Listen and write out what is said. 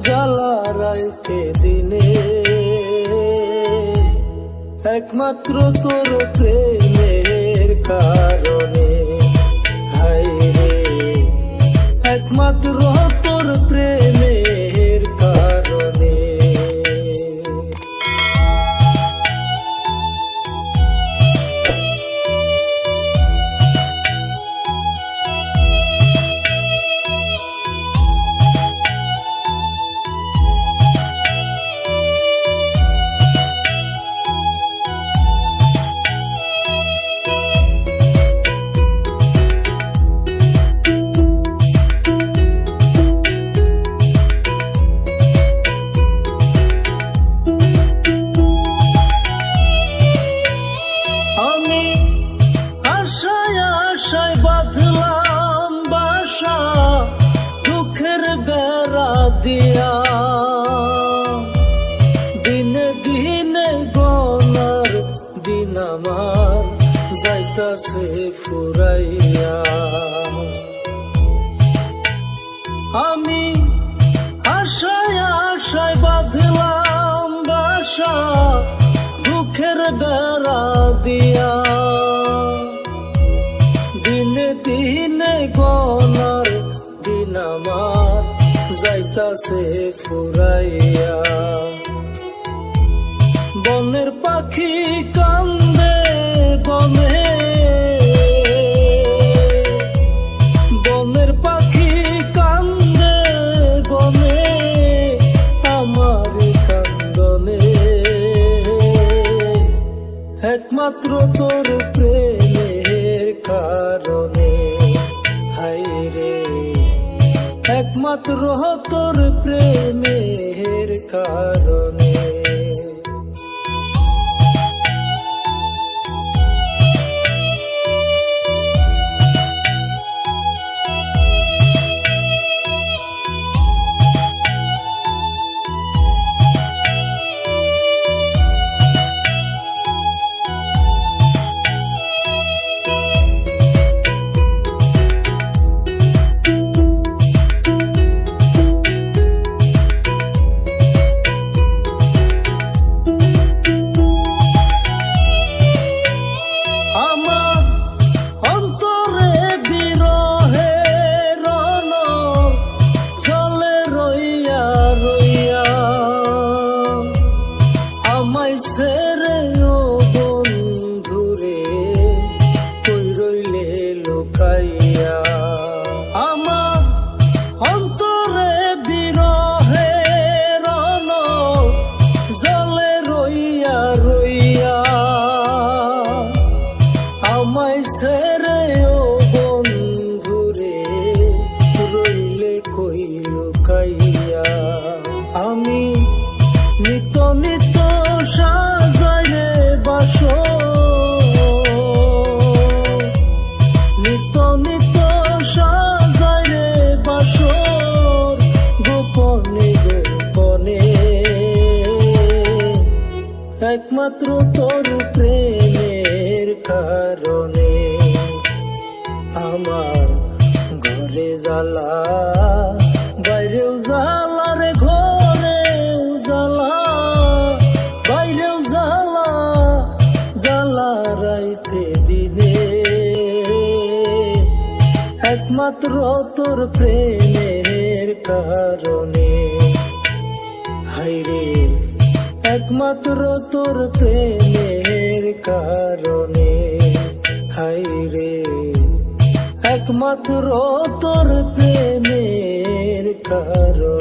জ্বালা রাইতে দিনে, একমাত্র তোর প্রেমের কারণে। হায় রে, একমাত্র তোর প্রেমের কারণে। আশায় বাঁধলাম বাসা দুঃখের বেড়া দিয়া, দিনে দিনে গনার দিন আমার যাইতাছে ফুরাইয়া। আমি আশায় বাঁধলাম বাসা দুঃখের বেড়া দিয়া, দিনে দিনে গনার দিন আমার যাইতাছে ফুরাইয়া। বনের পাখি কান্দে বনে, বনের পাখি কান্দে বনে আমার কান্দনে, একমাত্র তোর প্রেমের কারণে। হায় রে, একমাত্র তোর প্রেমের কারণে। ছেড়ে ও বন্ধুরে কই রইলে লুকাইয়া, আমার অন্তরে বিরহে রণ জলে রইয়া রইয়া। আমায় ছেড়ে ও বন্ধুরে রইলে কই লুকাইয়া। আমি নিত নিত সাজাই রে বাসর, নিত নিত সাজাই রে বাসর গোপনে গোপনে, একমাত্র তোর প্রেমের কারণে। আমার ঘরে জ্বালা বাইরেও জ্বালা রে, ঘরেও জ্বালা বাইরেও জ্বালা, জ্বালা রাইতে দিনে, একমাত্র তোর প্রেমের কারণে। হায় রে, একমাত্র তোর প্রেমের কারণে। হায় রে, একমাত্র তোর প্রেমের কারণে।